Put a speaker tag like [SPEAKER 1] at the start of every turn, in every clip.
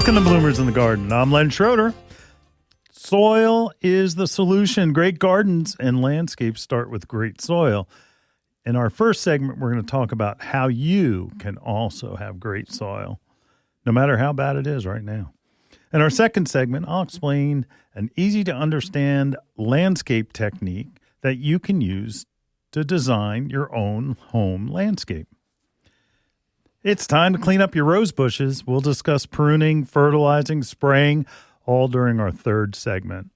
[SPEAKER 1] Welcome to Bloomers in the Garden. I'm Len Schroeder. Soil is the solution. Great gardens and landscapes start with great soil. In our first segment, we're going to talk about how you can also have great soil, no matter how bad it is right now. In our second segment, I'll explain an easy-to-understand landscape technique that you can use to design your own home landscape. It's time to clean up your rose bushes. We'll discuss pruning, fertilizing, spraying, all during our third segment.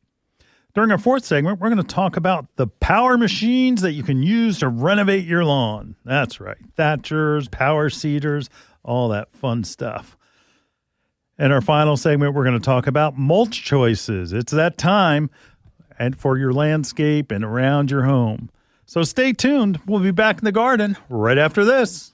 [SPEAKER 1] During our fourth segment, we're going to talk about the power machines that you can use to renovate your lawn. That's right, thatchers, power seeders, all that fun stuff. In our final segment, we're going to talk about mulch choices. It's that time and for your landscape and around your home. So stay tuned. We'll be back in the garden right after this.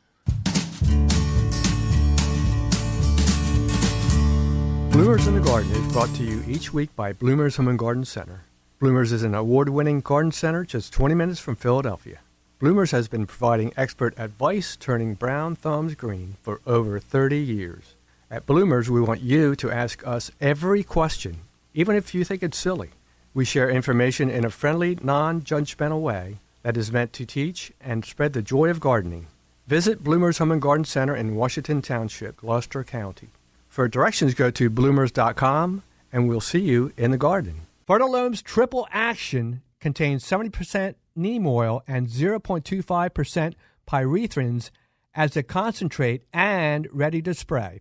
[SPEAKER 2] Bloomers in the Garden is brought to you each week by Bloomers Home and Garden Center. Bloomers is an award-winning garden center just 20 minutes from Philadelphia. Bloomers has been providing expert advice turning brown thumbs green for over 30 years. At Bloomers, we want you to ask us every question, even if you think it's silly. We share information in a friendly, non-judgmental way that is meant to teach and spread the joy of gardening. Visit Bloomers Home and Garden Center in Washington Township, Gloucester County. For directions, go to bloomers.com, and we'll see you in the garden. Fertilome's Triple Action contains 70% neem oil and 0.25% pyrethrins as a concentrate and ready to spray.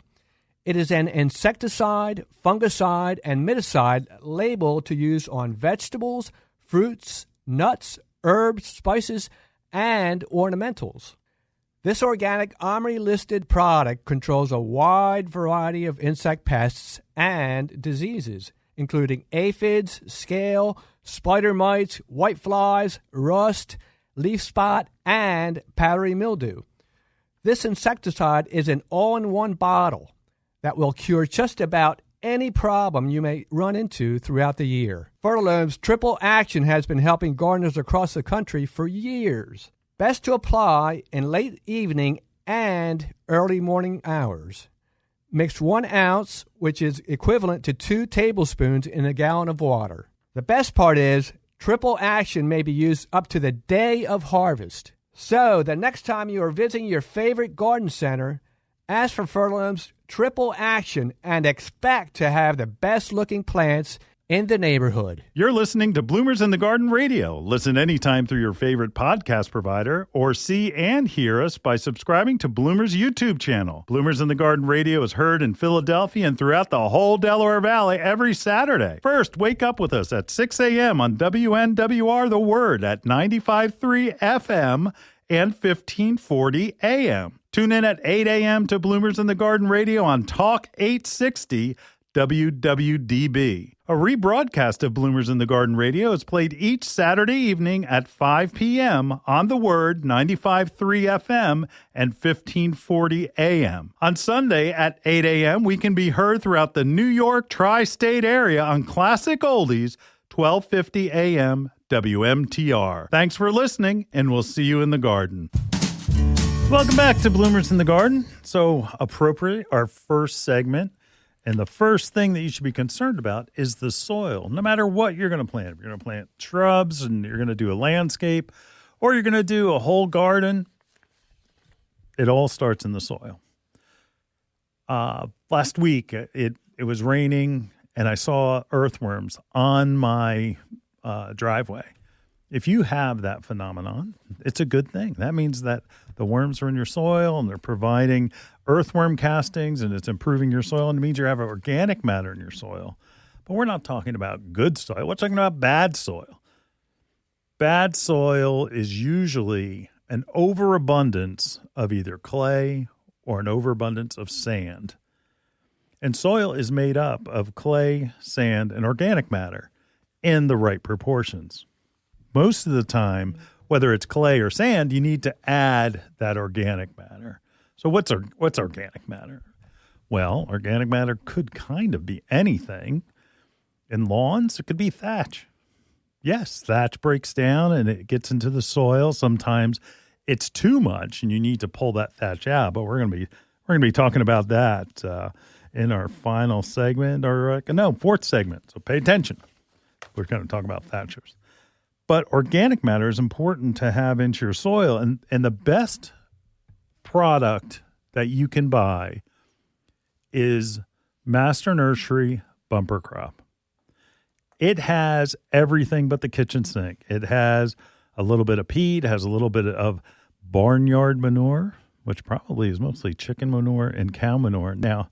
[SPEAKER 2] It is an insecticide, fungicide, and miticide labeled to use on vegetables, fruits, nuts, herbs, spices, and ornamentals. This organic OMRI-listed product controls a wide variety of insect pests and diseases, including aphids, scale, spider mites, whiteflies, rust, leaf spot, and powdery mildew. This insecticide is an all-in-one bottle that will cure just about any problem you may run into throughout the year. Fertilome's Triple Action has been helping gardeners across the country for years. Best to apply in late evening and early morning hours. Mix 1 ounce, which is equivalent to 2 tablespoons in a gallon of water. The best part is Triple Action may be used up to the day of harvest. So the next time you are visiting your favorite garden center, ask for Fertilome's Triple Action and expect to have the best looking plants in the neighborhood.
[SPEAKER 1] You're listening to Bloomers in the Garden Radio. Listen anytime through your favorite podcast provider or see and hear us by subscribing to Bloomers YouTube channel. Bloomers in the Garden Radio is heard in Philadelphia and throughout the whole Delaware Valley every Saturday. First, wake up with us at 6 a.m. on WNWR The Word at 95.3 FM and 1540 AM. Tune in at 8 a.m. to Bloomers in the Garden Radio on Talk 860 WWDB. A rebroadcast of Bloomers in the Garden Radio is played each Saturday evening at 5 p.m. on The Word, 95.3 FM and 1540 AM. On Sunday at 8 a.m., we can be heard throughout the New York tri-state area on Classic Oldies, 1250 AM WMTR. Thanks for listening, and we'll see you in the garden. Welcome back to Bloomers in the Garden. So appropriate, our first segment. And the first thing that you should be concerned about is the soil, no matter what you're going to plant. If you're going to plant shrubs and you're going to do a landscape or you're going to do a whole garden, it all starts in the soil. Last week, it was raining and I saw earthworms on my driveway. If you have that phenomenon, it's a good thing. That means that the worms are in your soil and they're providing earthworm castings and it's improving your soil, and it means you have organic matter in your soil. But we're not talking about good soil. We're talking about bad soil. Bad soil is usually an overabundance of either clay or an overabundance of sand. And soil is made up of clay, sand, and organic matter in the right proportions. Most of the time, whether it's clay or sand, you need to add that organic matter. So what's organic matter? Well, organic matter could kind of be anything. In lawns, it could be thatch. Yes, thatch breaks down and it gets into the soil. Sometimes it's too much and you need to pull that thatch out, but we're going to be talking about that in our final segment, or fourth segment. So pay attention. We're going to talk about thatchers. But organic matter is important to have into your soil. And the best product that you can buy is Master Nursery Bumper Crop. It has everything but the kitchen sink. It has a little bit of peat, has a little bit of barnyard manure, which probably is mostly chicken manure and cow manure. Now,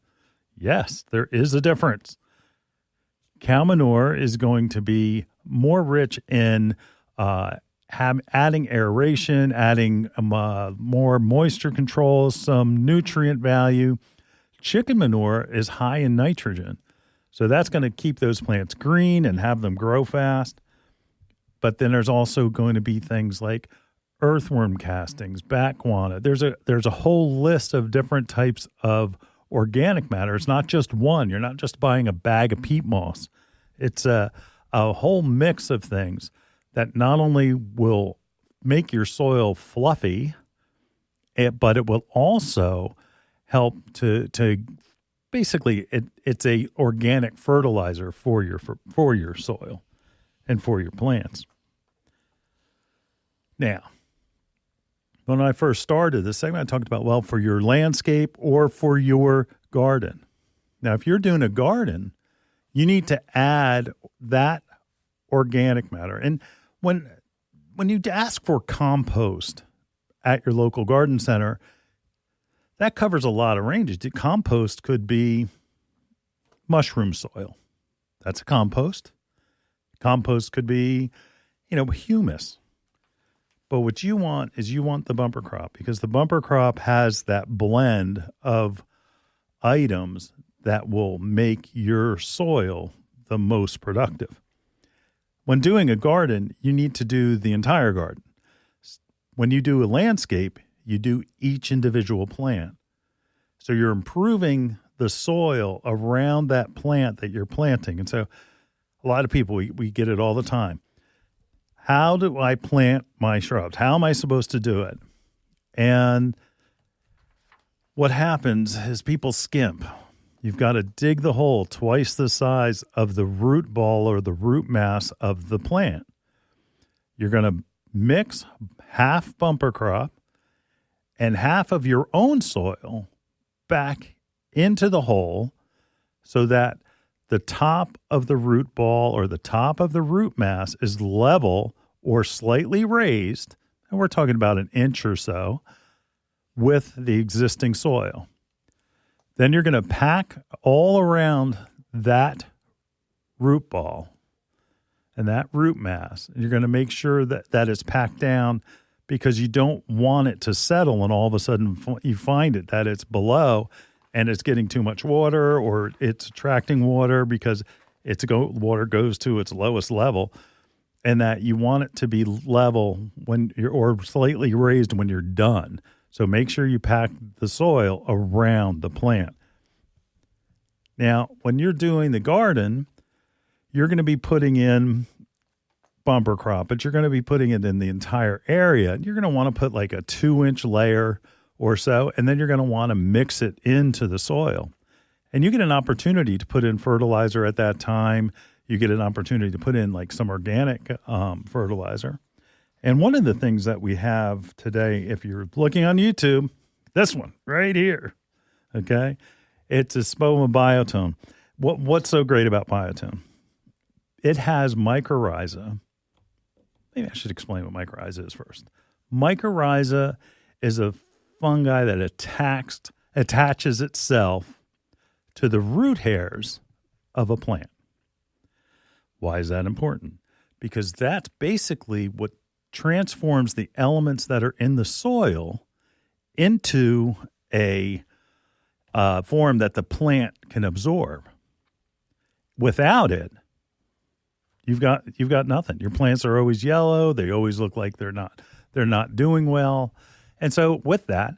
[SPEAKER 1] yes, there is a difference. Cow manure is going to be more rich in adding aeration, adding more moisture control, some nutrient value. Chicken manure is high in nitrogen. So that's going to keep those plants green and have them grow fast. But then there's also going to be things like earthworm castings, bat guano. There's a whole list of different types of organic matter. It's not just one. You're not just buying a bag of peat moss. It's a whole mix of things that not only will make your soil fluffy, but it will also help to basically it's a organic fertilizer for your soil and for your plants. Now, when I first started this segment, I talked about, for your landscape or for your garden. Now, if you're doing a garden, you need to add that organic matter. And when you ask for compost at your local garden center, that covers a lot of ranges. The compost could be mushroom soil. That's a compost. Compost could be, humus. But what you want is the bumper crop, because the bumper crop has that blend of items that will make your soil the most productive. When doing a garden, you need to do the entire garden. When you do a landscape, you do each individual plant. So you're improving the soil around that plant that you're planting. And so a lot of people, we get it all the time. How do I plant my shrubs? How am I supposed to do it? And what happens is people skimp. You've got to dig the hole twice the size of the root ball or the root mass of the plant. You're going to mix half bumper crop and half of your own soil back into the hole so that the top of the root ball or the top of the root mass is level or slightly raised, and we're talking about an inch or so, with the existing soil. Then you're going to pack all around that root ball and that root mass. And you're going to make sure that it's packed down, because you don't want it to settle and all of a sudden you find that it's below and it's getting too much water, or it's attracting water because water goes to its lowest level, and that you want it to be level or slightly raised when you're done. So make sure you pack the soil around the plant. Now, when you're doing the garden, you're going to be putting in bumper crop, but you're going to be putting it in the entire area. You're going to want to put like a 2-inch layer or so, and then you're going to want to mix it into the soil. And you get an opportunity to put in fertilizer at that time. You get an opportunity to put in like some organic fertilizer. And one of the things that we have today, if you're looking on YouTube, this one right here, okay? It's a Spoma Biotone. What's so great about Biotone? It has mycorrhiza. Maybe I should explain what mycorrhiza is first. Mycorrhiza is a fungi that attaches itself to the root hairs of a plant. Why is that important? Because that's basically what transforms the elements that are in the soil into a form that the plant can absorb. Without it, you've got nothing. Your plants are always yellow. They always look like they're not doing well. And so with that,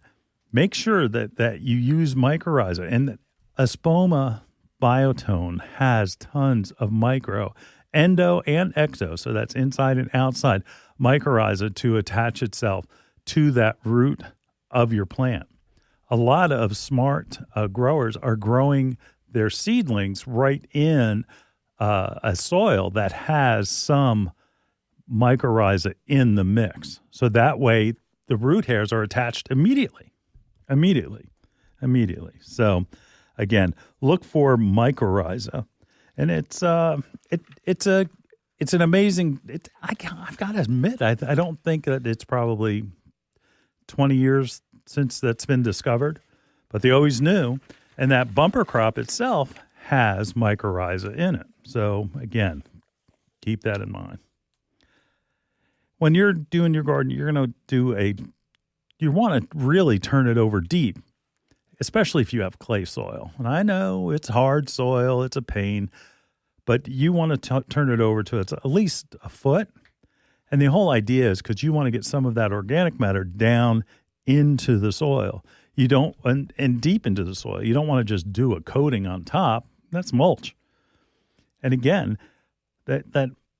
[SPEAKER 1] make sure that you use mycorrhiza. And a Spoma Biotone has tons of micro, endo and exo, so that's inside and outside, mycorrhiza to attach itself to that root of your plant. a lot of smart growers are growing their seedlings right in a soil that has some mycorrhiza in the mix. So that way the root hairs are attached immediately. So again, look for mycorrhiza. And it's an amazing, I've got to admit, I don't think that it's probably 20 years since that's been discovered, but they always knew. And that bumper crop itself has mycorrhiza in it. So again, keep that in mind. When you're doing your garden, you're going to you want to really turn it over deep, especially if you have clay soil. And I know it's hard soil, it's a pain, but you want to turn it over to at least a foot. And the whole idea is because you want to get some of that organic matter down into the soil. You don't, and deep into the soil. You don't want to just do a coating on top. That's mulch. And again, let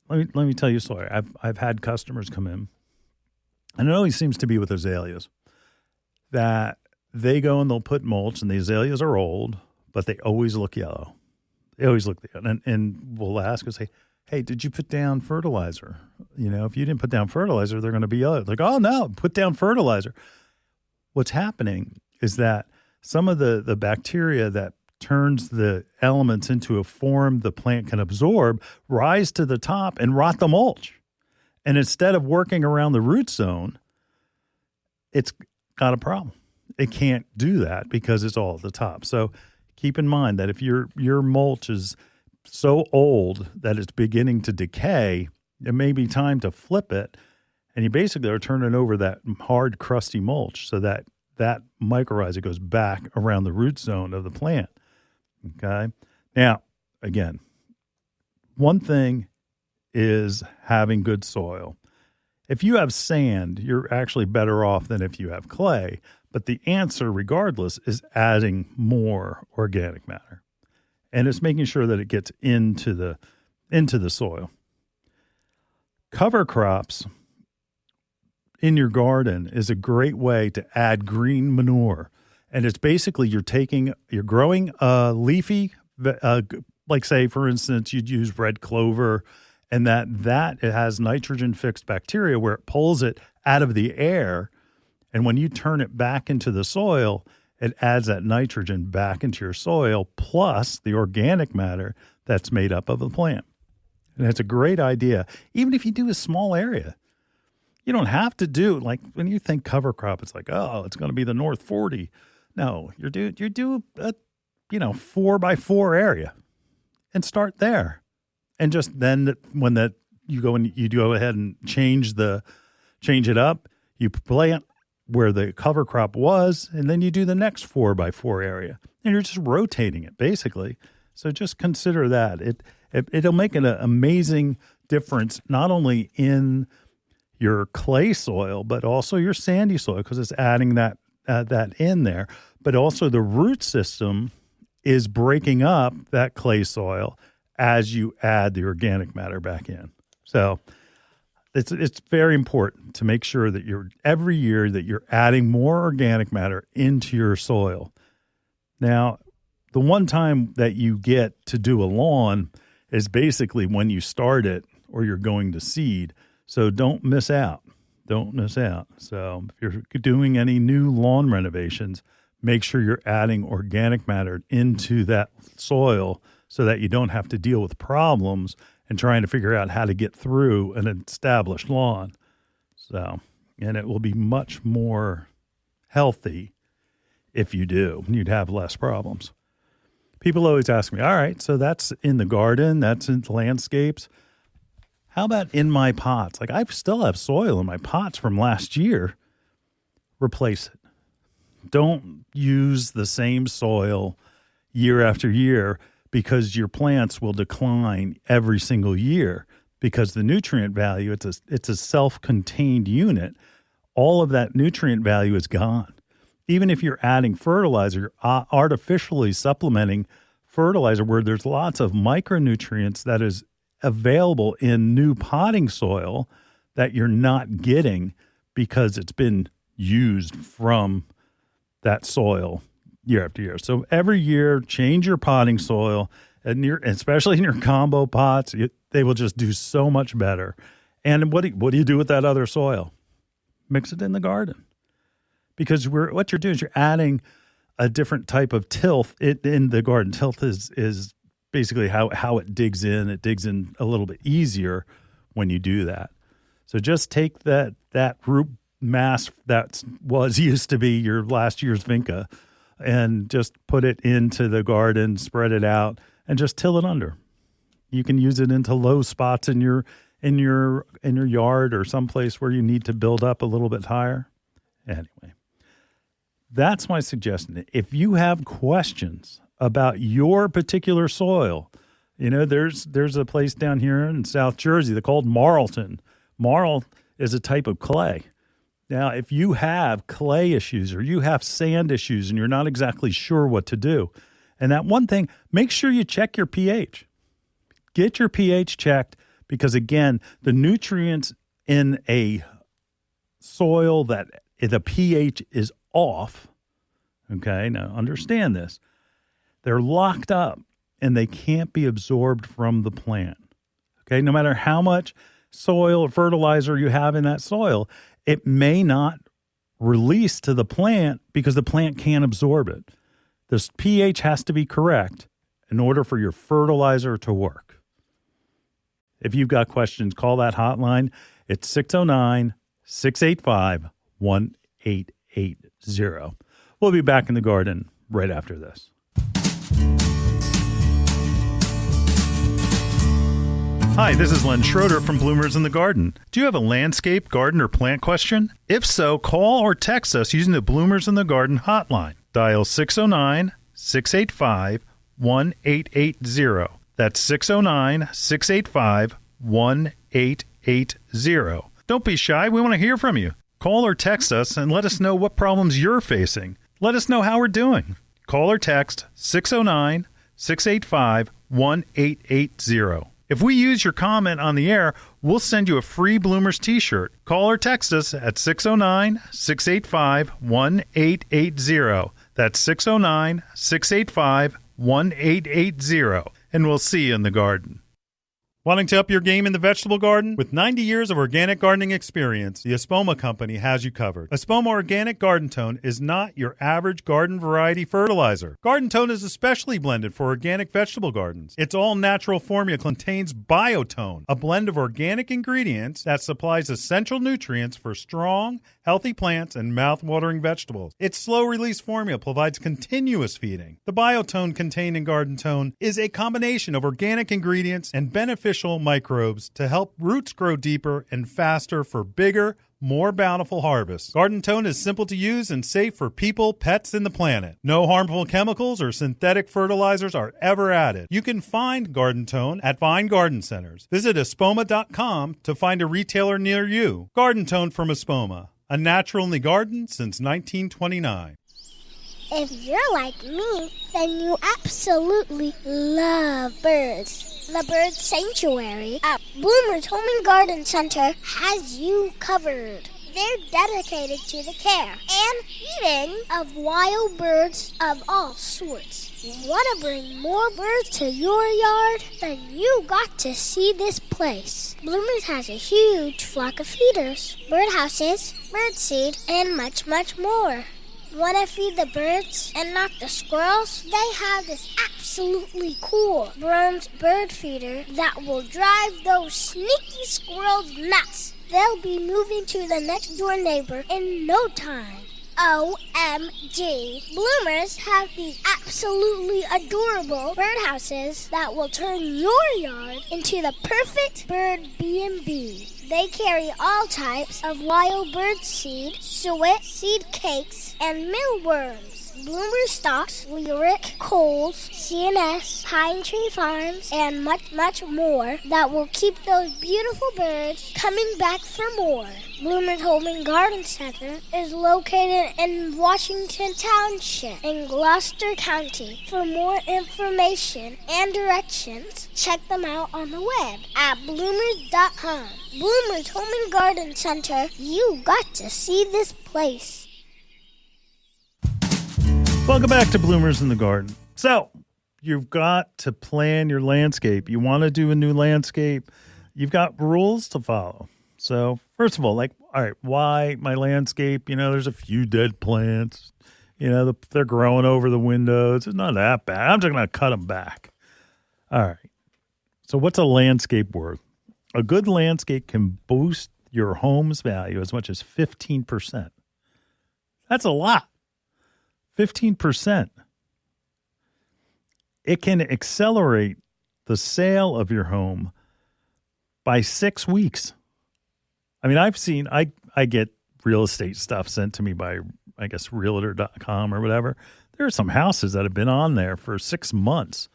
[SPEAKER 1] me tell you a story. I've had customers come in, and it always seems to be with azaleas, that they go and they'll put mulch, and the azaleas are old, but they always look yellow. They always look yellow. And we'll ask and say, hey, did you put down fertilizer? If you didn't put down fertilizer, they're going to be yellow. Like, oh, no, put down fertilizer. What's happening is that some of the bacteria that turns the elements into a form the plant can absorb rise to the top and rot the mulch. And instead of working around the root zone, it's got a problem. It can't do that because it's all at the top. So keep in mind that if your mulch is so old that it's beginning to decay, it may be time to flip it. And you basically are turning over that hard, crusty mulch so that mycorrhiza goes back around the root zone of the plant. Okay. Now, again, one thing is having good soil. If you have sand, you're actually better off than if you have clay. But the answer, regardless, is adding more organic matter. And it's making sure that it gets into the soil. Cover crops in your garden is a great way to add green manure. And it's basically you're growing leafy, like say, for instance, you'd use red clover, and that it has nitrogen-fixed bacteria where it pulls it out of the air. And when you turn it back into the soil, it adds that nitrogen back into your soil, plus the organic matter that's made up of the plant. And it's a great idea, even if you do a small area. You don't have to do, like when you think cover crop, it's like, oh, it's going to be the North 40. No, you do a 4x4 area and start there. And just then when you go ahead and change it up, you plant where the cover crop was, and then you do the next 4x4 area. And you're just rotating it basically. So just consider that. It'll make an amazing difference, not only in your clay soil, but also your sandy soil, because it's adding that in there. But also the root system is breaking up that clay soil as you add the organic matter back in. So it's very important to make sure that every year that you're adding more organic matter into your soil. Now, the one time that you get to do a lawn is basically when you start it or you're going to seed. So don't miss out. So if you're doing any new lawn renovations, make sure you're adding organic matter into that soil so that you don't have to deal with problems and trying to figure out how to get through an established lawn. So, and it will be much more healthy if you do. You'd have less problems. People always ask me, all right, so that's in the garden, that's in landscapes. How about in my pots? Like I still have soil in my pots from last year. Replace it. Don't use the same soil year after year because your plants will decline every single year because the nutrient value, it's a self-contained unit. All of that nutrient value is gone. Even if you're adding fertilizer, artificially supplementing fertilizer where there's lots of micronutrients that is available in new potting soil that you're not getting because it's been used from that soil year after year. So every year, change your potting soil, and especially in your combo pots, they will just do so much better. And what do you do with that other soil? Mix it in the garden. Because what you're doing is you're adding a different type of tilth in the garden. Tilth is basically how it digs in. It digs in a little bit easier when you do that. So just take that root mass that used to be your last year's vinca and just put it into the garden, spread it out, and just till it under. You can use it into low spots in your yard or someplace where you need to build up a little bit higher. Anyway, that's my suggestion. If you have questions about your particular soil, there's a place down here in South Jersey they're called Marlton. Marl is a type of clay. Now, if you have clay issues or you have sand issues and you're not exactly sure what to do, and that one thing, make sure you check your pH. Get your pH checked because, again, the nutrients in a soil that the pH is off, okay, now understand this, they're locked up and they can't be absorbed from the plant, okay? No matter how much soil or fertilizer you have in that soil, it may not release to the plant because the plant can't absorb it. This pH has to be correct in order for your fertilizer to work. If you've got questions, call that hotline. It's 609-685-1880. We'll be back in the garden right after this. Hi, this is Len Schroeder from Bloomers in the Garden. Do you have a landscape, garden, or plant question? If so, call or text us using the Bloomers in the Garden hotline. Dial 609-685-1880. That's 609-685-1880. Don't be shy. We want to hear from you. Call or text us and let us know what problems you're facing. Let us know how we're doing. Call or text 609-685-1880. If we use your comment on the air, we'll send you a free Bloomers t-shirt. Call or text us at 609-685-1880. That's 609-685-1880. And we'll see you in the garden. Wanting to up your game in the vegetable garden? With 90 years of organic gardening experience, the Espoma Company has you covered. Espoma Organic Garden Tone is not your average garden variety fertilizer. Garden Tone is especially blended for organic vegetable gardens. Its all-natural formula contains Biotone, a blend of organic ingredients that supplies essential nutrients for strong, healthy plants and mouth-watering vegetables. Its slow-release formula provides continuous feeding. The Biotone contained in Garden Tone is a combination of organic ingredients and beneficial microbes to help roots grow deeper and faster for bigger, more bountiful harvests. Garden Tone is simple to use and safe for people, pets, and the planet. No harmful chemicals or synthetic fertilizers are ever added. You can find Garden Tone at fine garden centers. Visit espoma.com to find a retailer near you. Garden Tone from Espoma, a natural in the garden since 1929.
[SPEAKER 3] If you're like me, then you absolutely love birds. The Bird Sanctuary at Bloomers Home and Garden Center has you covered. They're dedicated to the care and feeding of wild birds of all sorts. Want to bring more birds to your yard? Then you got to see this place. Bloomers has a huge flock of feeders, birdhouses, birdseed, and much, much more. Want to feed the birds and not the squirrels? They have this absolutely cool bronze bird feeder that will drive those sneaky squirrels nuts. They'll be moving to the next door neighbor in no time. OMG. Bloomers have these absolutely adorable birdhouses that will turn your yard into the perfect bird B&B. They carry all types of wild bird seed, suet, seed cakes, and mealworms. Bloomer stocks, Lyric, Coles, CNS, Pine Tree Farms, and much, much more that will keep those beautiful birds coming back for more. Bloomers Home and Garden Center is located in Washington Township in Gloucester County. For more information and directions, check them out on the web at bloomers.com. Bloomers Home and Garden Center, you got to see this place.
[SPEAKER 1] Welcome back to Bloomers in the Garden. So, you've got to plan your landscape. You want to do a new landscape, you've got rules to follow. So, first of all, all right, why my landscape? There's a few dead plants. They're growing over the windows. It's not that bad. I'm just going to cut them back. All right. So, what's a landscape worth? A good landscape can boost your home's value as much as 15%. That's a lot. 15%. It can accelerate the sale of your home by 6 weeks. I mean, I get real estate stuff sent to me by, I guess, realtor.com or whatever. There are some houses that have been on there for 6 months.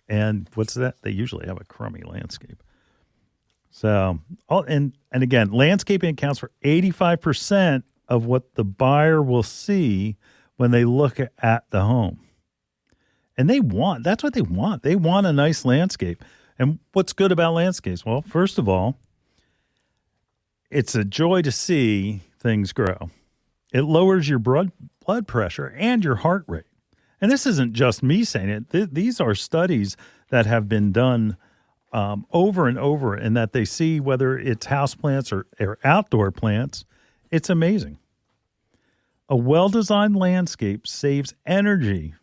[SPEAKER 1] And what's that? They usually have a crummy landscape. So, and again, landscaping accounts for 85% of what the buyer will see when they look at the home. And that's what they want. They want a nice landscape. And what's good about landscapes? Well, first of all, it's a joy to see things grow. It lowers your blood pressure and your heart rate. And this isn't just me saying it. These are studies that have been done over and over, and that they see whether it's houseplants or outdoor plants. It's amazing. A well-designed landscape saves energy,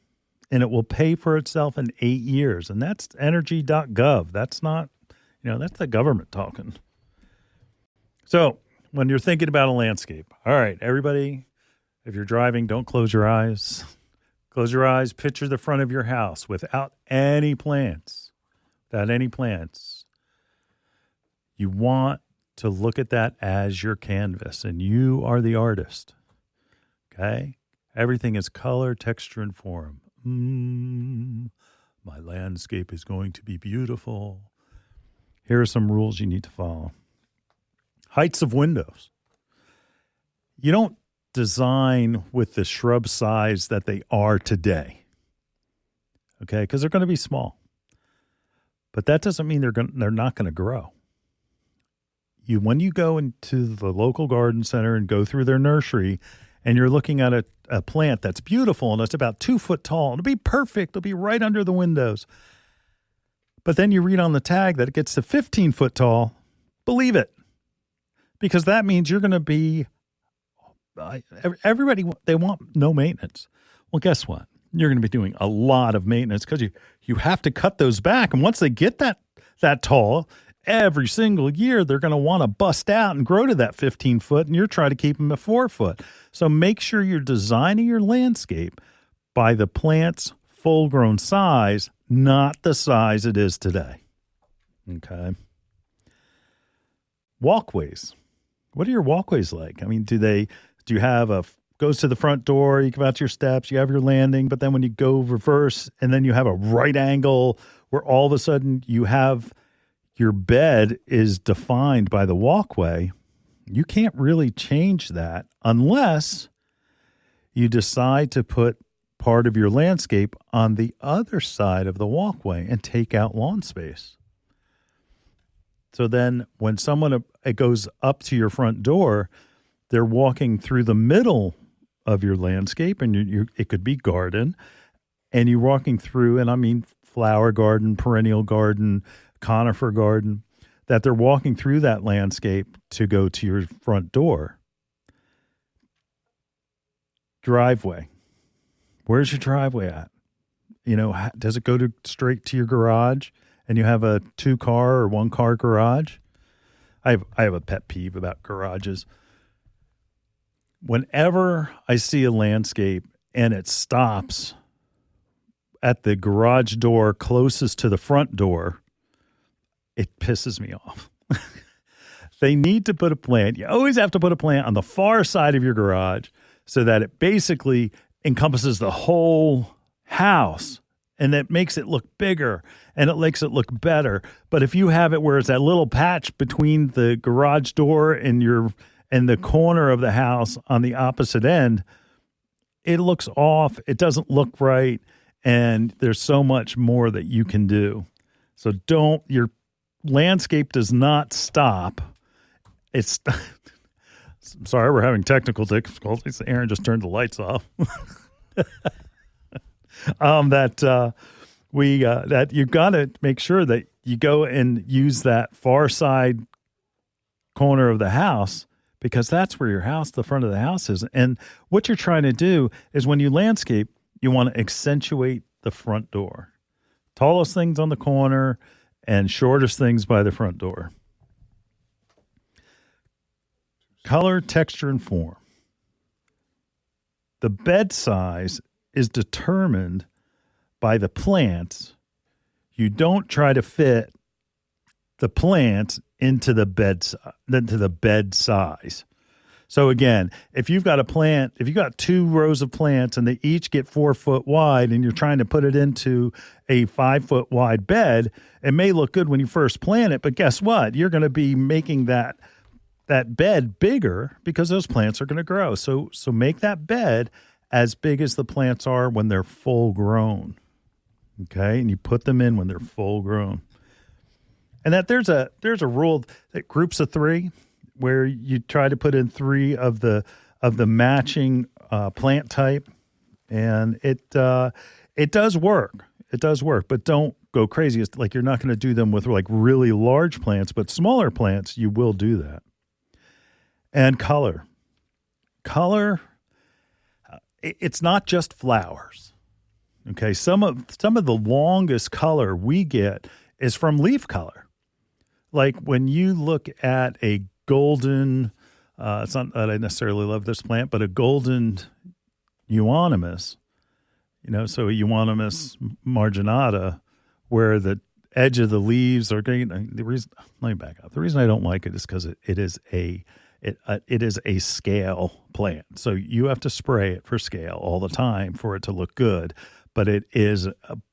[SPEAKER 1] and it will pay for itself in 8 years. And that's energy.gov. That's not, that's the government talking. So when you're thinking about a landscape, all right, everybody, if you're driving, don't close your eyes. Close your eyes. Picture the front of your house without any plants. Without any plants. You want to look at that as your canvas, and you are the artist. Okay? Everything is color, texture, and form. My landscape is going to be beautiful. Here are some rules you need to follow. Heights of windows. You don't design with the shrub size that they are today. Okay? Because they're going to be small. But that doesn't mean they're not going to grow. When you go into the local garden center and go through their nursery, and you're looking at a plant that's beautiful and it's about 2 foot tall, it'll be perfect. It'll be right under the windows. But then you read on the tag that it gets to 15 foot tall. Believe it. Because that means you're going to be, everybody, they want no maintenance. Well, guess what? You're going to be doing a lot of maintenance because you have to cut those back. And once they get that tall, every single year, they're going to want to bust out and grow to that 15 foot, and you're trying to keep them at 4 foot. So make sure you're designing your landscape by the plant's full-grown size, not the size it is today. Okay. Walkways. What are your walkways like? I mean, do you have goes to the front door, you come out to your steps, you have your landing, but then when you go reverse and then you have a right angle where all of a sudden you have your bed is defined by the walkway, you can't really change that unless you decide to put part of your landscape on the other side of the walkway and take out lawn space. So then when someone goes up to your front door, they're walking through the middle of your landscape, and it could be garden, and you're walking through, and I mean flower garden, perennial garden, conifer garden, that they're walking through that landscape to go to your front door. Driveway. Where's your driveway at? Does it go straight to your garage and you have a 2-car or 1-car garage? I have a pet peeve about garages. Whenever I see a landscape and it stops at the garage door closest to the front door, it pisses me off. They need to put a plant. You always have to put a plant on the far side of your garage so that it basically encompasses the whole house, and that makes it look bigger and it makes it look better. But if you have it where it's that little patch between the garage door and the corner of the house on the opposite end, it looks off. It doesn't look right. And there's so much more that you can do. So your landscape does not stop. I'm sorry, we're having technical difficulties. Aaron just turned the lights off. that you got to make sure that you go and use that far side corner of the house, because that's where your house, the front of the house is. And what you're trying to do is when you landscape, you want to accentuate the front door. Tallest things on the corner and shortest things by the front door. Color, texture, and form. The bed size is determined by the plants. You don't try to fit the plants into the bed size. So again, if you've got two rows of plants and they each get 4 foot wide and you're trying to put it into a 5 foot wide bed, it may look good when you first plant it, but guess what? You're going to be making that bed bigger because those plants are going to grow. So make that bed as big as the plants are when they're full grown. Okay? And you put them in when they're full grown. And that there's a rule that groups of 3, where you try to put in 3 of the matching plant type, and it does work. It does work, but don't go crazy. It's like you're not going to do them with like really large plants, but smaller plants you will do that. And color, it's not just flowers. Okay, some of the longest color we get is from leaf color. Like when you look at a golden, it's not that I necessarily love this plant, but a golden euonymus, so a euonymus marginata, where the edge of the leaves are getting, let me back up. The reason I don't like it is because it is a scale plant. So you have to spray it for scale all the time for it to look good, but it is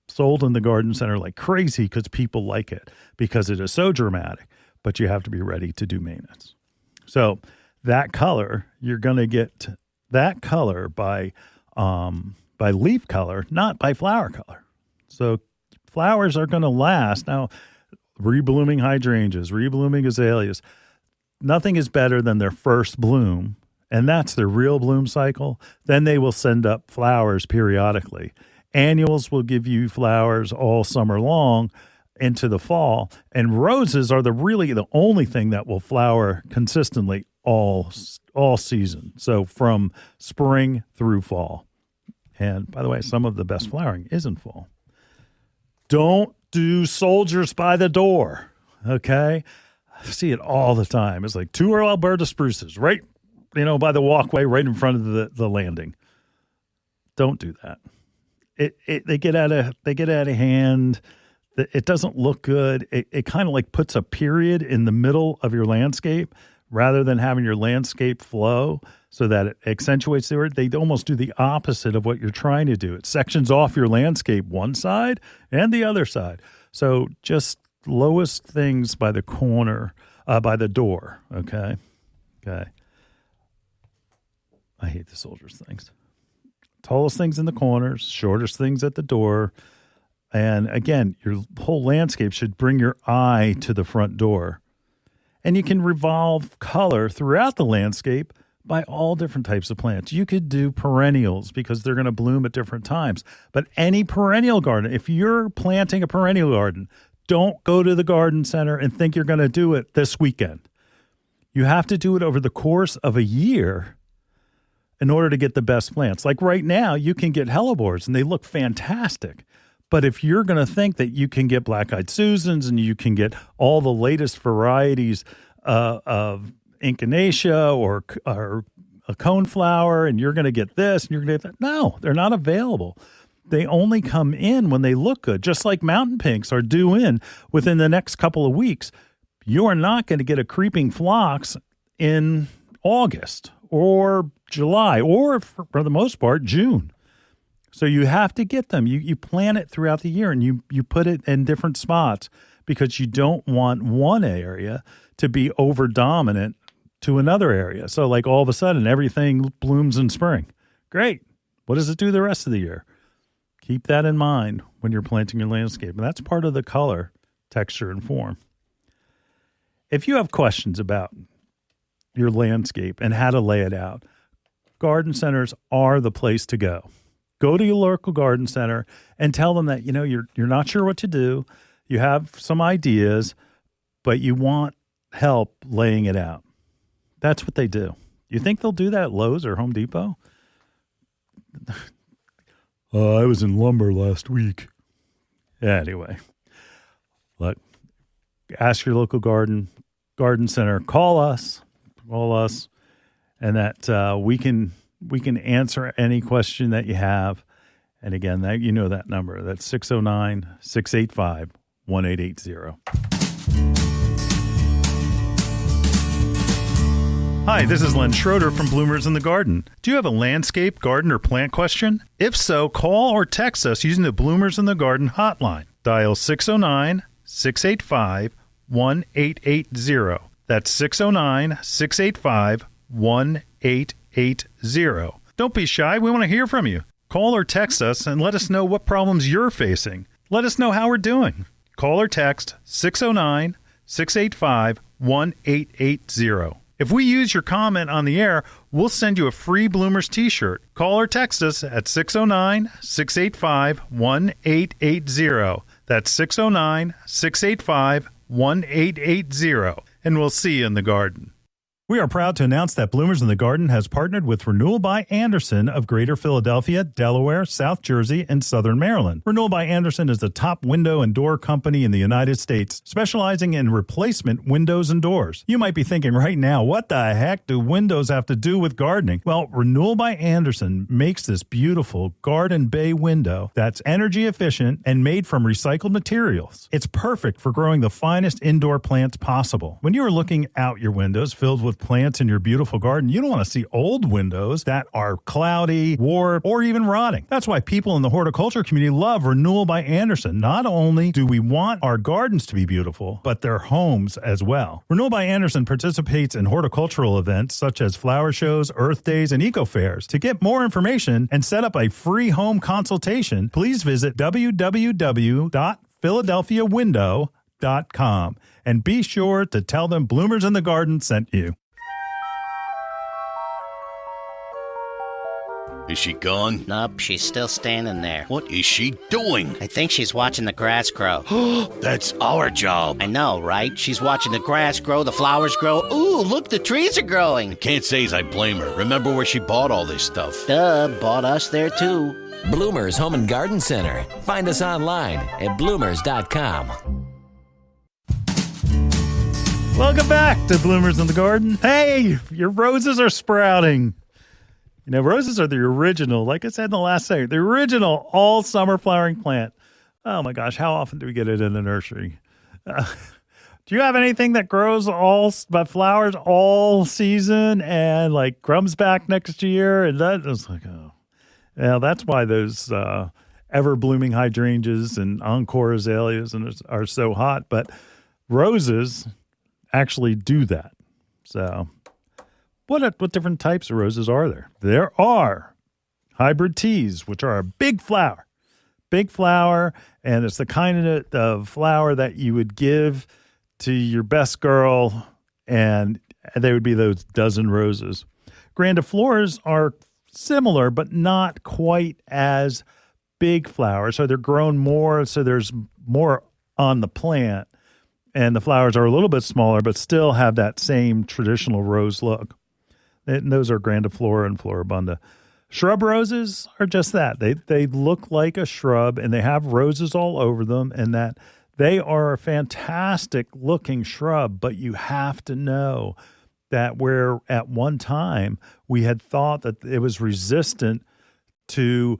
[SPEAKER 1] sold in the garden center like crazy because people like it because it is so dramatic, but you have to be ready to do maintenance. So that color, you're going to get that color by leaf color, not by flower color. So flowers are going to last. Now, reblooming hydrangeas, reblooming azaleas, nothing is better than their first bloom, and that's their real bloom cycle. Then they will send up flowers periodically. Annuals will give you flowers all summer long into the fall, and roses are really the only thing that will flower consistently all season. So from spring through fall. And by the way, some of the best flowering is in fall. Don't do soldiers by the door, okay? I see it all the time. It's like 2 Alberta spruces right, by the walkway right in front of the landing. Don't do that. They get out of hand. It doesn't look good. It kind of like puts a period in the middle of your landscape rather than having your landscape flow so that it accentuates the word. They almost do the opposite of what you're trying to do. It sections off your landscape one side and the other side. So just lowest things by the corner, by the door. Okay. I hate the soldiers things. Tallest things in the corners, shortest things at the door. And again, your whole landscape should bring your eye to the front door. And you can revolve color throughout the landscape by all different types of plants. You could do perennials because they're going to bloom at different times. But any perennial garden, if you're planting a perennial garden, don't go to the garden center and think you're going to do it this weekend. You have to do it over the course of a year in order to get the best plants. Like right now, you can get hellebores, and they look fantastic. But if you're going to think that you can get black-eyed Susans and you can get all the latest varieties of echinacea or a coneflower, and you're going to get this and you're going to get that, no, they're not available. They only come in when they look good, just like mountain pinks are due in within the next couple of weeks. You are not going to get a creeping phlox in August or July, or for the most part, June. So you have to get them. You plant it throughout the year, and you put it in different spots because you don't want one area to be over dominant to another area. So like all of a sudden, everything blooms in spring. Great. What does it do the rest of the year? Keep that in mind when you're planting your landscape. And that's part of the color, texture, and form. If you have questions about your landscape and how to lay it out, garden centers are the place to go. Go to your local garden center and tell them that, you're not sure what to do. You have some ideas, but you want help laying it out. That's what they do. You think they'll do that at Lowe's or Home Depot? I was in lumber last week. Anyway, look, ask your local garden center. Call us, and that we can answer any question that you have. And again, that number. That's 609-685-1880. Hi, this is Len Schroeder from Bloomers in the Garden. Do you have a landscape, garden, or plant question? If so, call or text us using the Bloomers in the Garden hotline. Dial 609-685-1880. That's 609-685-1880. Don't be shy. We want to hear from you. Call or text us and let us know what problems you're facing. Let us know how we're doing. Call or text 609-685-1880. If we use your comment on the air, we'll send you a free Bloomers t-shirt. Call or text us at 609-685-1880. That's 609-685-1880. And we'll see you in the garden. We are proud to announce that Bloomers in the Garden has partnered with Renewal by Andersen of Greater Philadelphia, Delaware, South Jersey, and Southern Maryland. Renewal by Andersen is the top window and door company in the United States, specializing in replacement windows and doors. You might be thinking right now, what the heck do windows have to do with gardening? Well, Renewal by Andersen makes this beautiful garden bay window that's energy efficient and made from recycled materials. It's perfect for growing the finest indoor plants possible. When you are looking out your windows filled with plants in your beautiful garden, you don't want to see old windows that are cloudy, warped, or even rotting. That's why people in the horticulture community love Renewal by Andersen. Not only do we want our gardens to be beautiful, but their homes as well. Renewal by Andersen participates in horticultural events such as flower shows, earth days, and eco fairs. To get more information and set up a free home consultation, please visit www.philadelphiawindow.com and be sure to tell them Bloomers in the Garden sent you.
[SPEAKER 4] Is she gone?
[SPEAKER 5] Nope, she's still standing there.
[SPEAKER 4] What is she doing?
[SPEAKER 5] I think she's watching the grass grow.
[SPEAKER 4] That's our job.
[SPEAKER 5] I know, right? She's watching the grass grow, the flowers grow. Ooh, look, the trees are growing.
[SPEAKER 4] Can't say as I blame her. Remember where she bought all this stuff?
[SPEAKER 5] Duh, bought us there too.
[SPEAKER 6] Bloomers Home and Garden Center. Find us online at bloomers.com.
[SPEAKER 1] Welcome back to Bloomers in the Garden. Hey, your roses are sprouting. Roses are the original, like I said in the last segment, the original all summer flowering plant. Oh my gosh, how often do we get it in the nursery? Do you have anything that grows flowers all season and like comes back next year? And that is like, that's why those ever blooming hydrangeas and encore azaleas are so hot. But roses actually do that. So what different types of roses are there? There are hybrid teas, which are a big flower, and it's the kind of flower that you would give to your best girl, and they would be those dozen roses. Grandifloras are similar, but not quite as big flowers. So they're grown more, so there's more on the plant, and the flowers are a little bit smaller, but still have that same traditional rose look. And those are grandiflora and floribunda. Shrub roses are just that. They look like a shrub, and they have roses all over them, and that they are a fantastic looking shrub, but you have to know that where at one time we had thought that it was resistant to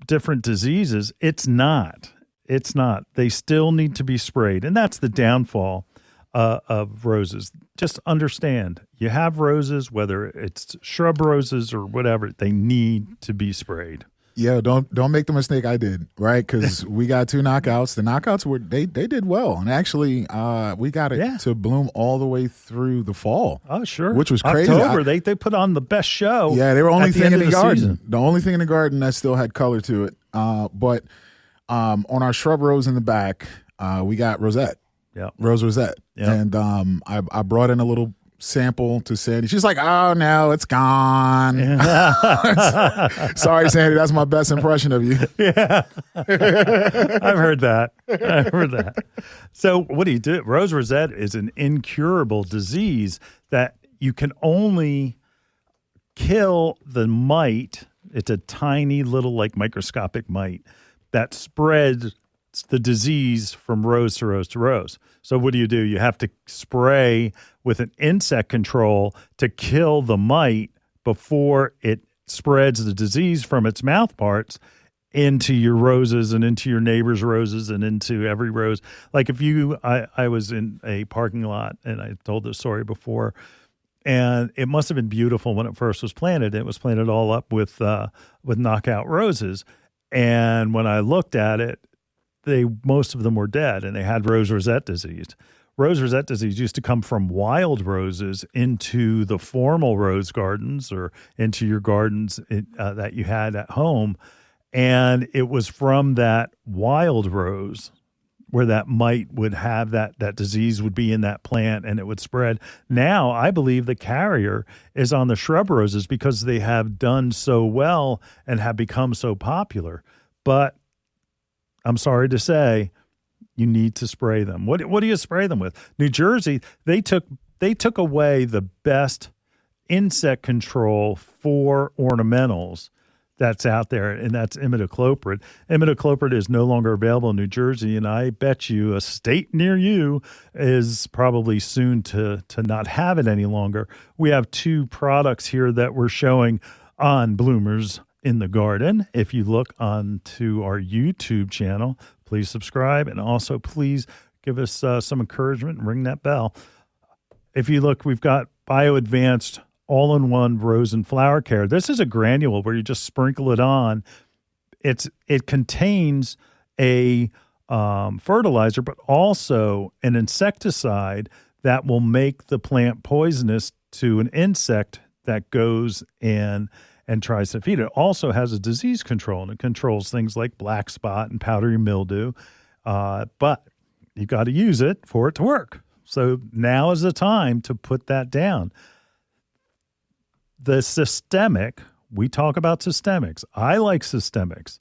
[SPEAKER 1] different diseases, it's not. It's not. They still need to be sprayed, and that's the downfall of roses. Just understand, you have roses, whether it's shrub roses or whatever, they need to be sprayed.
[SPEAKER 7] Yeah, don't make the mistake I did, right? Because we got 2 knockouts. The knockouts they did well, and actually, we got it to bloom all the way through the fall.
[SPEAKER 1] Oh, sure,
[SPEAKER 7] which was crazy.
[SPEAKER 1] October, they put on the best show.
[SPEAKER 7] Yeah, they were only thing in the garden.
[SPEAKER 1] Season.
[SPEAKER 7] The only thing in the garden that still had color to it. But on our shrub rose in the back, we got rosette. Yeah, rose rosette, and I brought in a little sample to Sandy. She's like, oh, no, it's gone. Sorry, Sandy. That's my best impression of you.
[SPEAKER 1] Yeah. I've heard that. So what do you do? Rose rosette is an incurable disease that you can only kill the mite. It's a tiny little like microscopic mite that spreads the disease from rose to rose to rose. So what do? You have to spray with an insect control to kill the mite before it spreads the disease from its mouth parts into your roses and into your neighbor's roses and into every rose. Like if I was in a parking lot, and I told this story before, and it must have been beautiful when it first was planted. It was planted all up with knockout roses. And when I looked at it, most of them were dead, and they had rose rosette disease. Rose rosette disease used to come from wild roses into the formal rose gardens or into your gardens that you had at home. And it was from that wild rose where that mite would have that disease would be in that plant and it would spread. Now, I believe the carrier is on the shrub roses because they have done so well and have become so popular. But I'm sorry to say, you need to spray them. What do you spray them with? New Jersey, they took away the best insect control for ornamentals that's out there, and that's imidacloprid. Imidacloprid is no longer available in New Jersey, and I bet you a state near you is probably soon to not have it any longer. We have 2 products here that we're showing on Bloomers in the Garden. If you look onto our YouTube channel, please subscribe, and also please give us some encouragement and ring that bell. If you look, we've got BioAdvanced all-in-one rose and flower care. This is a granule where you just sprinkle it on. It contains a fertilizer, but also an insecticide that will make the plant poisonous to an insect that goes in and tries to feed it. It also has a disease control, and it controls things like black spot and powdery mildew. But you got to use it for it to work. So now is the time to put that down. The systemic, we talk about systemics. I like systemics.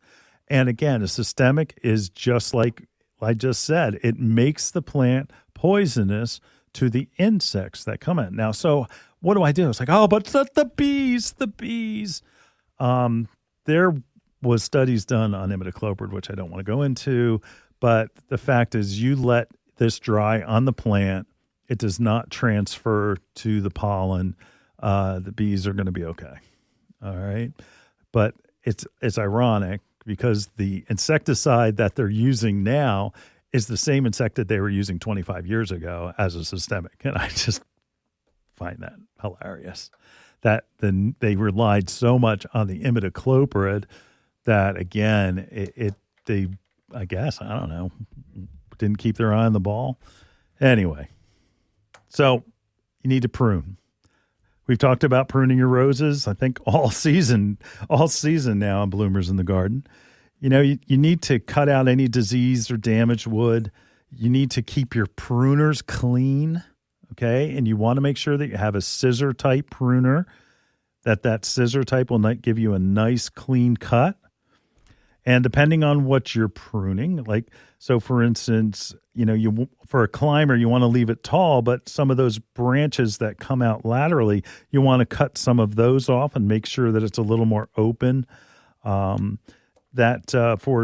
[SPEAKER 1] And again, a systemic is just like I just said, it makes the plant poisonous to the insects that come in. Now, so what do I do? It's like, oh, but the bees. There was studies done on imidacloprid, which I don't want to go into, but the fact is you let this dry on the plant, it does not transfer to the pollen. The bees are going to be okay. All right. But it's ironic because the insecticide that they're using now is the same insecticide they were using 25 years ago as a systemic. And I just find that hilarious that they relied so much on the imidacloprid that, again, they, I guess, I don't know, didn't keep their eye on the ball. Anyway, so you need to prune. We've talked about pruning your roses, I think, all season now on Bloomers in the Garden. You know, you need to cut out any diseased or damaged wood. You need to keep your pruners clean, okay? And you want to make sure that you have a scissor-type pruner, that scissor type will not give you a nice, clean cut. And depending on what you're pruning, like, so for instance, you know, for a climber, you want to leave it tall, but some of those branches that come out laterally, you want to cut some of those off and make sure that it's a little more open. For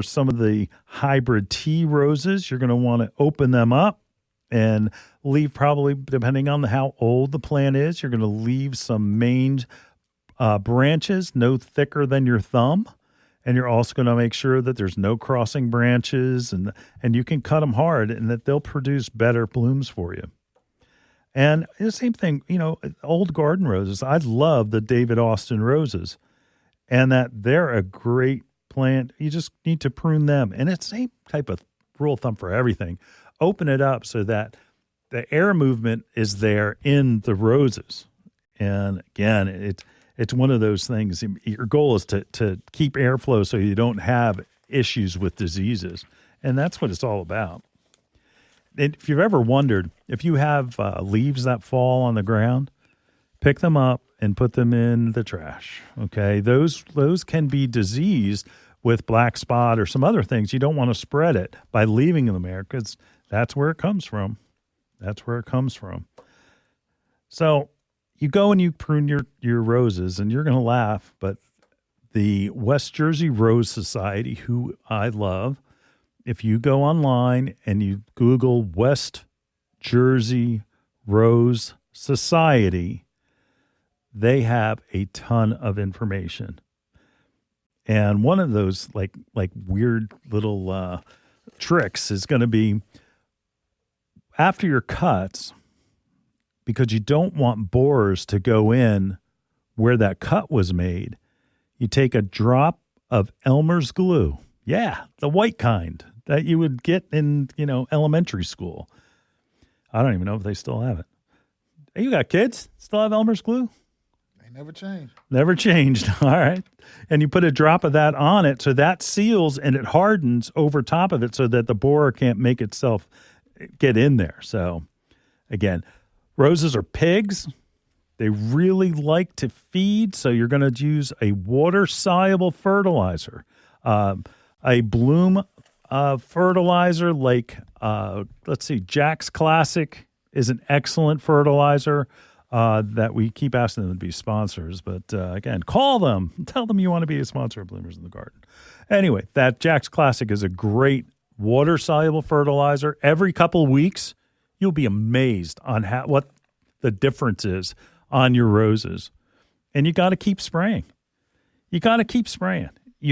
[SPEAKER 1] some of the hybrid tea roses, you're going to want to open them up and leave, probably, depending on how old the plant is, you're going to leave some main branches no thicker than your thumb. And you're also going to make sure that there's no crossing branches, and you can cut them hard, and that they'll produce better blooms for you. And the same thing, you know, old garden roses. I love the David Austin roses, and that they're a great plant. You just need to prune them. And it's the same type of rule of thumb for everything. Open it up so that the air movement is there in the roses. And again, it's one of those things. Your goal is to keep airflow so you don't have issues with diseases. And that's what it's all about. if you've ever wondered, if you have leaves that fall on the ground, pick them up and put them in the trash. Okay, those can be diseased with black spot or some other things. You don't want to spread it by leaving them there because that's where it comes from. That's where it comes from. So you go and you prune your roses, and you're going to laugh, but the West Jersey Rose Society, who I love, if you go online and you Google West Jersey Rose Society, they have a ton of information. And one of those like weird little tricks is going to be after your cuts, because you don't want borers to go in where that cut was made, you take a drop of Elmer's glue. Yeah, the white kind that you would get in, elementary school. I don't even know if they still have it. Hey, you got kids? Still have Elmer's glue?
[SPEAKER 7] They never changed.
[SPEAKER 1] Never changed. All right. And you put a drop of that on it so that seals and it hardens over top of it so that the borer can't make itself get in there. So, again, roses are pigs. They really like to feed, so you're going to use a water-soluble fertilizer. A bloom fertilizer like, Jack's Classic is an excellent fertilizer that we keep asking them to be sponsors. But, again, call them. Tell them you want to be a sponsor of Bloomers in the Garden. Anyway, that Jack's Classic is a great water-soluble fertilizer. Every couple of weeks, you'll be amazed on what the difference is on your roses. And you got to keep spraying. You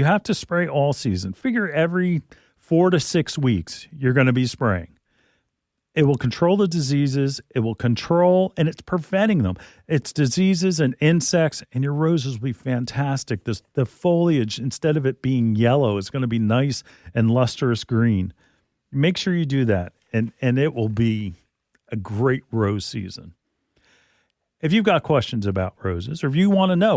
[SPEAKER 1] have to spray all season. Figure every 4 to 6 weeks you're going to be spraying. It will control the diseases. It will control, and it's preventing them. It's diseases and insects, and your roses will be fantastic. The foliage, instead of it being yellow, is going to be nice and lustrous green. Make sure you do that, and it will be a great rose season. If you've got questions about roses, or if you want to know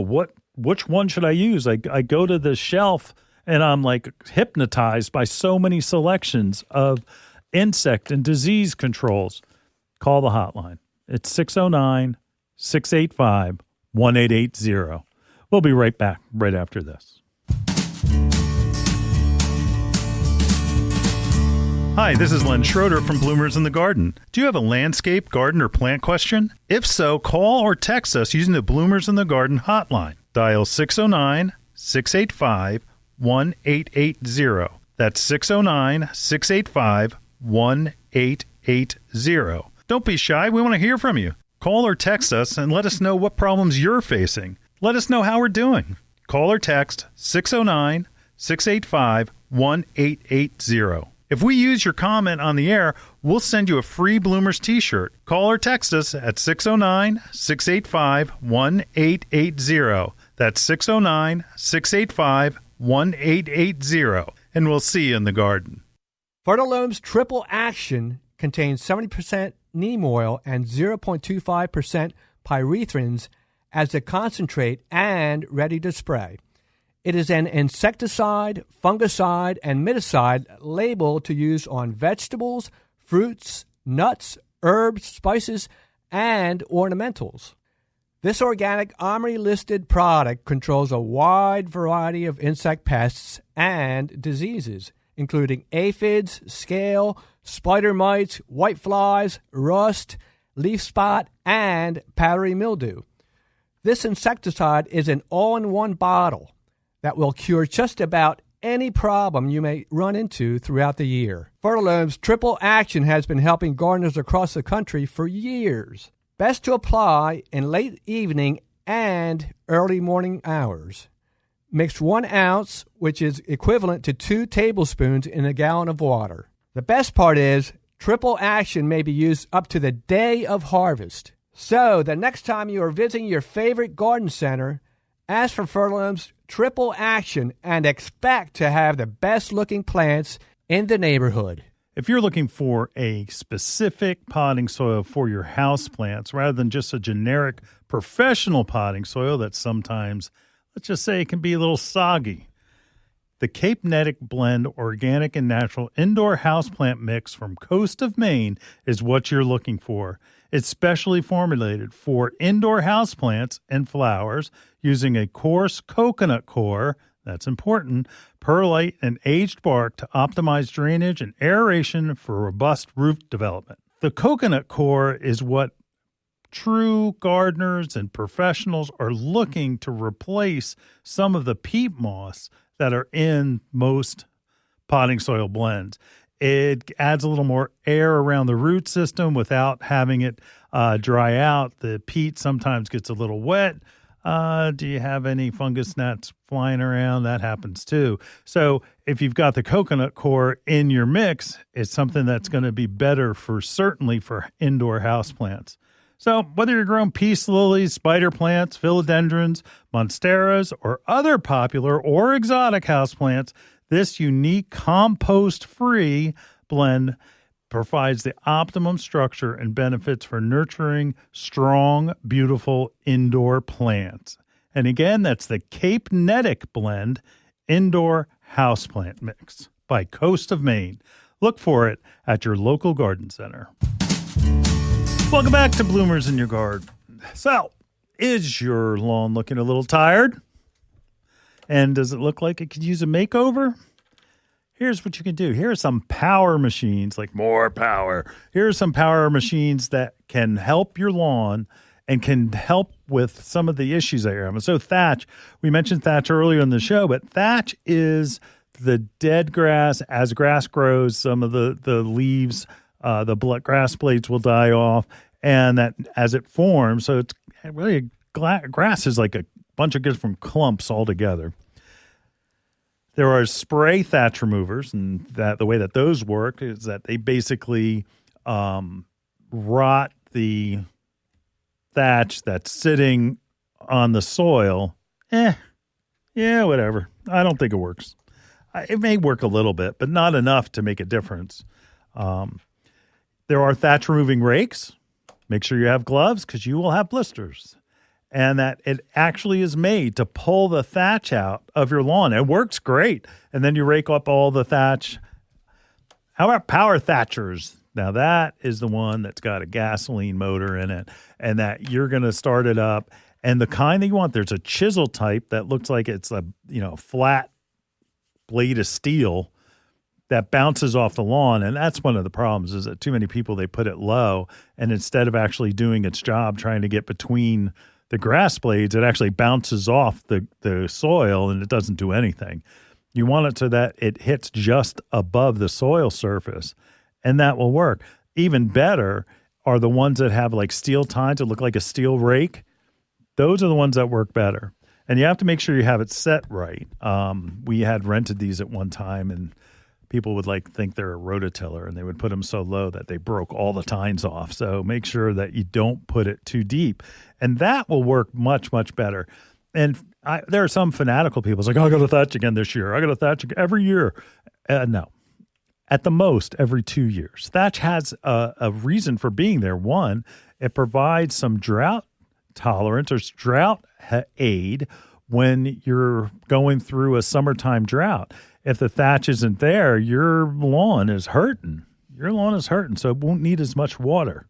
[SPEAKER 1] which one should I use, I go to the shelf and I'm like hypnotized by so many selections of insect and disease controls. Call the hotline. It's 609-685-1880. We'll be right back right after this. Hi, this is Len Schroeder from Bloomers in the Garden. Do you have a landscape, garden, or plant question? If so, call or text us using the Bloomers in the Garden hotline. Dial 609-685-1880. That's 609-685-1880. Don't be shy. We want to hear from you. Call or text us and let us know what problems you're facing. Let us know how we're doing. Call or text 609-685-1880. If we use your comment on the air, we'll send you a free Bloomers t-shirt. Call or text us at 609-685-1880. That's 609-685-1880. And we'll see you in the garden.
[SPEAKER 2] Fertilome's Triple Action contains 70% neem oil and 0.25% pyrethrins as a concentrate and ready to spray. It is an insecticide, fungicide, and miticide labeled to use on vegetables, fruits, nuts, herbs, spices, and ornamentals. This organic OMRI-listed product controls a wide variety of insect pests and diseases, including aphids, scale, spider mites, whiteflies, rust, leaf spot, and powdery mildew. This insecticide is an all-in-one bottle that will cure just about any problem you may run into throughout the year. Fertilome's Triple Action has been helping gardeners across the country for years. Best to apply in late evening and early morning hours. Mix 1 ounce, which is equivalent to 2 tablespoons in a gallon of water. The best part is Triple Action may be used up to the day of harvest. So the next time you are visiting your favorite garden center, ask for Fertilome's Triple Action and expect to have the best looking plants in the neighborhood.
[SPEAKER 1] If you're looking for a specific potting soil for your house plants rather than just a generic professional potting soil that sometimes, let's just say, it can be a little soggy, The Cape Nedic Blend Organic and Natural Indoor Houseplant Mix from Coast of Maine is what you're looking for. It's specially formulated for indoor houseplants and flowers using a coarse coconut core, that's important, perlite and aged bark to optimize drainage and aeration for robust root development. The coconut core is what true gardeners and professionals are looking to replace some of the peat moss that are in most potting soil blends. It adds a little more air around the root system without having it dry out. The peat sometimes gets a little wet. Do you have any fungus gnats flying around? That happens too. So if you've got the coconut core in your mix, it's something that's going to be better certainly for indoor houseplants. So whether you're growing peace lilies, spider plants, philodendrons, monsteras, or other popular or exotic houseplants, this unique compost-free blend provides the optimum structure and benefits for nurturing strong, beautiful indoor plants. And again, that's the Cape Nedic Blend Indoor Houseplant Mix by Coast of Maine. Look for it at your local garden center. Welcome back to Bloomers in Your Garden. So, is your lawn looking a little tired? And does it look like it could use a makeover? Here's what you can do. Here are some power machines, like more power. Here are some power machines that can help your lawn and can help with some of the issues that you're having. So thatch, we mentioned thatch earlier in the show, but thatch is the dead grass. As grass grows, some of the leaves, the grass blades will die off, and that as it forms, so it's really grass is like a bunch of different clumps all together. There are spray thatch removers, and that the way that those work is that they basically rot the thatch that's sitting on the soil. Yeah, whatever. I don't think it works. It may work a little bit, but not enough to make a difference. There are thatch removing rakes. Make sure you have gloves because you will have blisters. And that it actually is made to pull the thatch out of your lawn. It works great. And then you rake up all the thatch. How about power thatchers? Now that is the one that's got a gasoline motor in it, and that you're going to start it up. And the kind that you want, there's a chisel type that looks like it's a flat blade of steel that bounces off the lawn. And that's one of the problems, is that too many people, they put it low, and instead of actually doing its job trying to get between the grass blades, it actually bounces off the soil and it doesn't do anything. You want it so that it hits just above the soil surface, and that will work. Even better are the ones that have like steel tines that look like a steel rake. Those are the ones that work better. And you have to make sure you have it set right. We had rented these at one time, and people would think they're a rototiller, and they would put them so low that they broke all the tines off. So make sure that you don't put it too deep, and that will work much, much better. And there are some fanatical people. It's like, I got to thatch again this year. I got to thatch every year. No, at the most every 2 years. Thatch has a reason for being there. One, it provides some drought tolerance or drought aid when you're going through a summertime drought. If the thatch isn't there, your lawn is hurting. So it won't need as much water.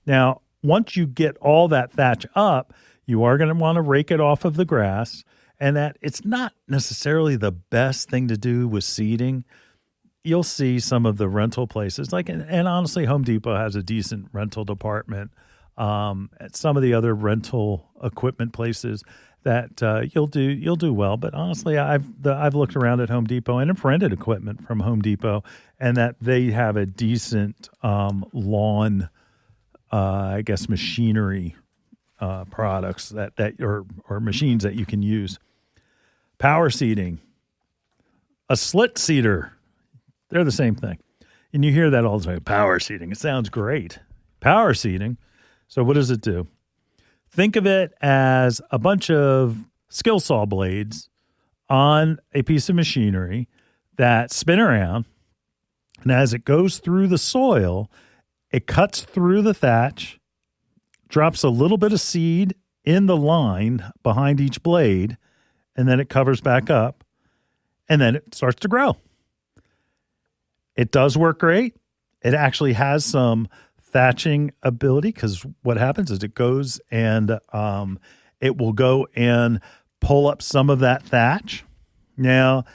[SPEAKER 1] Now, once you get all that thatch up, you are going to want to rake it off of the grass, and that it's not necessarily the best thing to do with seeding. You'll see some of the rental places, and honestly, Home Depot has a decent rental department. At some of the other rental equipment places, that you'll do well. But honestly, I've looked around at Home Depot and have rented equipment from Home Depot, and that they have a decent lawn, machinery products that or machines that you can use. Power seeding, a slit seeder, they're the same thing, and you hear that all the time. Power seeding, it sounds great. Power seeding. So what does it do? Think of it as a bunch of skill saw blades on a piece of machinery that spin around, and as it goes through the soil, it cuts through the thatch, drops a little bit of seed in the line behind each blade, and then it covers back up, and then it starts to grow. It does work great. It actually has some thatching ability because what happens is it goes and it will go and pull up some of that thatch. Now,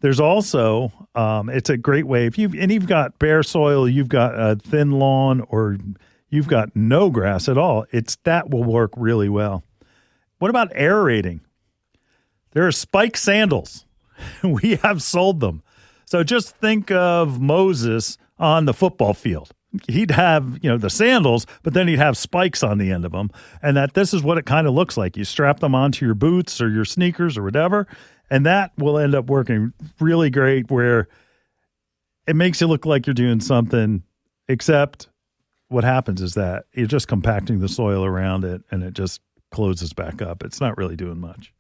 [SPEAKER 1] there's also, it's a great way, if you've got bare soil, you've got a thin lawn, or you've got no grass at all, that will work really well. What about aerating? There are spike sandals. We have sold them. So just think of Moses on the football field. He'd have, the sandals, but then he'd have spikes on the end of them. And this is what it kind of looks like. You strap them onto your boots or your sneakers or whatever, and that will end up working really great, where it makes you look like you're doing something, except what happens is that you're just compacting the soil around it and it just closes back up. It's not really doing much.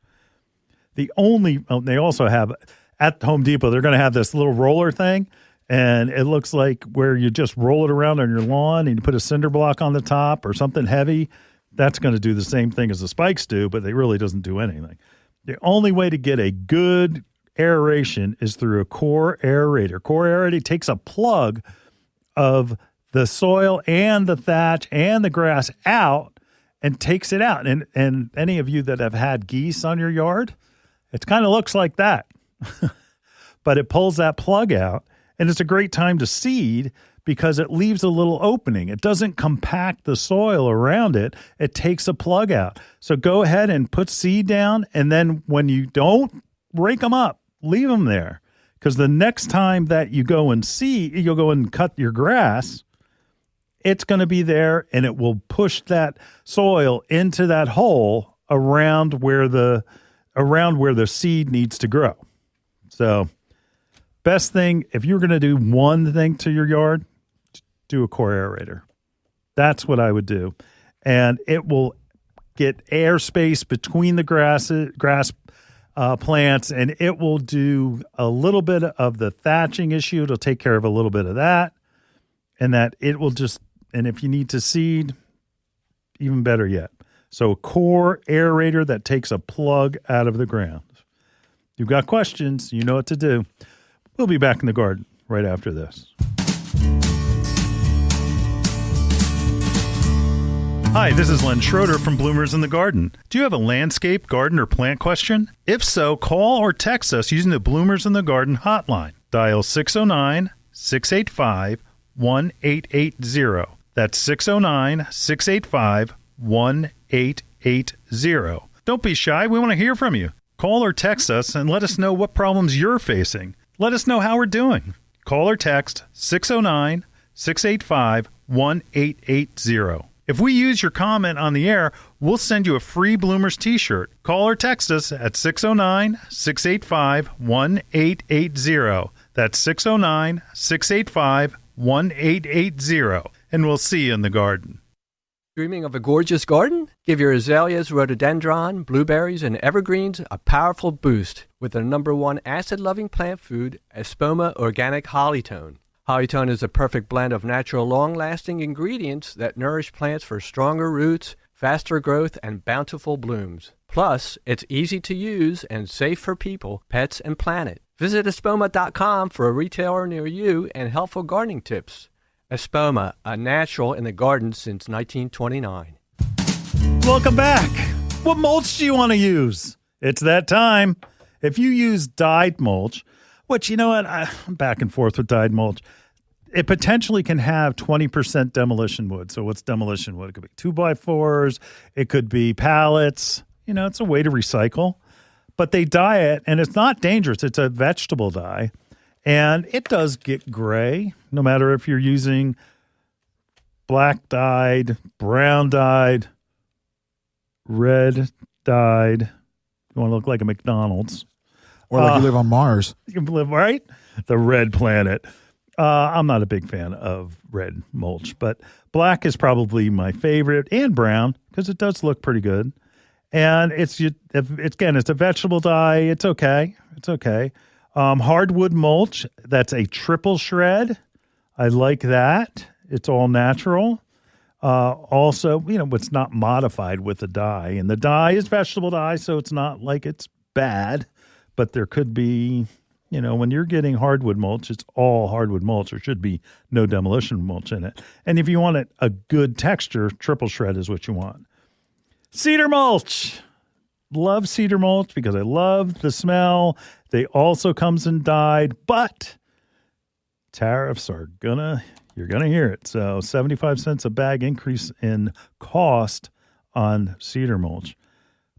[SPEAKER 1] They also have at Home Depot, they're going to have this little roller thing, and it looks like where you just roll it around on your lawn and you put a cinder block on the top or something heavy. That's going to do the same thing as the spikes do, but it really doesn't do anything. The only way to get a good aeration is through a core aerator. Core aerator takes a plug of the soil and the thatch and the grass out and takes it out. And any of you that have had geese on your yard, it kind of looks like that. But it pulls that plug out, and it's a great time to seed because it leaves a little opening. It doesn't compact the soil around it. It takes a plug out. So go ahead and put seed down, and then when you don't, rake them up. Leave them there, because the next time that you go and you'll go and cut your grass, it's going to be there, and it will push that soil into that hole around where the seed needs to grow. So best thing, if you're going to do one thing to your yard, do a core aerator. That's what I would do. And it will get airspace between the grass plants, and it will do a little bit of the thatching issue. It'll take care of a little bit of that. And if you need to seed, even better yet. So a core aerator that takes a plug out of the ground. You've got questions, you know what to do. We'll be back in the garden right after this. Hi, this is Len Schroeder from Bloomers in the Garden. Do you have a landscape, garden, or plant question? If so, call or text us using the Bloomers in the Garden hotline. Dial 609-685-1880. That's 609-685-1880. Don't be shy. We want to hear from you. Call or text us and let us know what problems you're facing. Let us know how we're doing. Call or text 609-685-1880. If we use your comment on the air, we'll send you a free Bloomers t-shirt. Call or text us at 609-685-1880. That's 609-685-1880. And we'll see you in the garden.
[SPEAKER 2] Dreaming of a gorgeous garden? Give your azaleas, rhododendron, blueberries, and evergreens a powerful boost with their #1 acid-loving plant food, Espoma Organic Hollytone. Hollytone is a perfect blend of natural, long-lasting ingredients that nourish plants for stronger roots, faster growth, and bountiful blooms. Plus, it's easy to use and safe for people, pets, and planet. Visit Espoma.com for a retailer near you and helpful gardening tips. Espoma, a natural in the garden since 1929.
[SPEAKER 1] Welcome back. What mulch do you want to use? It's that time. If you use dyed mulch, which, you know what, I'm back and forth with dyed mulch, it potentially can have 20% demolition wood. So what's demolition wood? It could be 2x4s. It could be pallets. It's a way to recycle. But they dye it, and it's not dangerous. It's a vegetable dye. And it does get gray, no matter if you're using black dyed, brown dyed, red dyed. You want to look like a McDonald's.
[SPEAKER 7] Or like you live on Mars.
[SPEAKER 1] You live, right? The red planet. I'm not a big fan of red mulch, but black is probably my favorite, and brown, because it does look pretty good. And it's a vegetable dye. It's okay. Hardwood mulch, that's a triple shred. I like that. It's all natural. Also, it's not modified with the dye. And the dye is vegetable dye, so it's not like it's bad. But there could be You know, when you're getting hardwood mulch, it's all hardwood mulch. There should be no demolition mulch in it. And if you want it a good texture, triple shred is what you want. Cedar mulch. Love cedar mulch because I love the smell. They also comes in dyed, but tariffs are you're gonna hear it. So 75 cents a bag increase in cost on cedar mulch.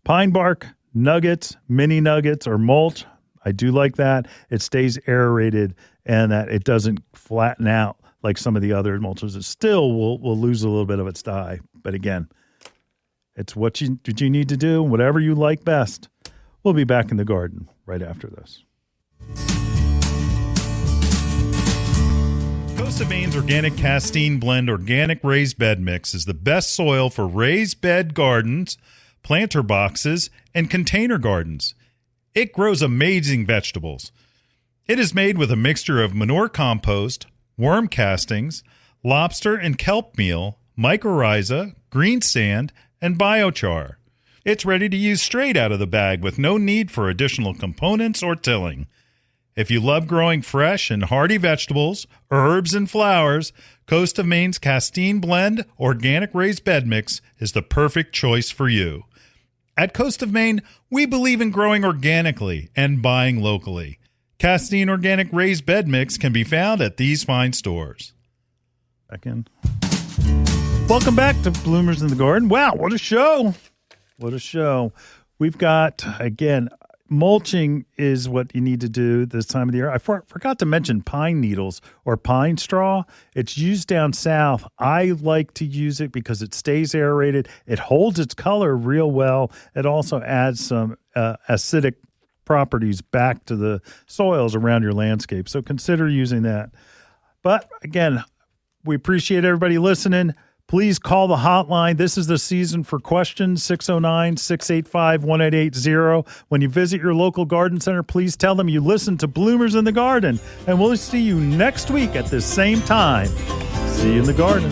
[SPEAKER 1] Pine bark, nuggets, mini nuggets, or mulch. I do like that. It stays aerated and that it doesn't flatten out like some of the other mulches. It still will lose a little bit of its dye. But again, it's what you need to do, whatever you like best. We'll be back in the garden right after this. Coast of Maine's Organic Castine Blend Organic Raised Bed Mix is the best soil for raised bed gardens, planter boxes, and container gardens. It grows amazing vegetables. It is made with a mixture of manure compost, worm castings, lobster and kelp meal, mycorrhiza, green sand, and biochar. It's ready to use straight out of the bag with no need for additional components or tilling. If you love growing fresh and hearty vegetables, herbs, and flowers, Coast of Maine's Castine Blend Organic Raised Bed Mix is the perfect choice for you. At Coast of Maine, we believe in growing organically and buying locally. Castine Organic Raised Bed Mix can be found at these fine stores. Back in. Welcome back to Bloomers in the Garden. Wow, what a show. What a show. We've got, again, mulching is what you need to do this time of the year. I forgot to mention pine needles or pine straw. It's used down south. I like to use it because it stays aerated. It holds its color real well. It also adds some acidic properties back to the soils around your landscape. So consider using that. But again, we appreciate everybody listening. Please call the hotline. This is the season for questions, 609-685-1880. When you visit your local garden center, please tell them you listen to Bloomers in the Garden. And we'll see you next week at the same time. See you in the garden.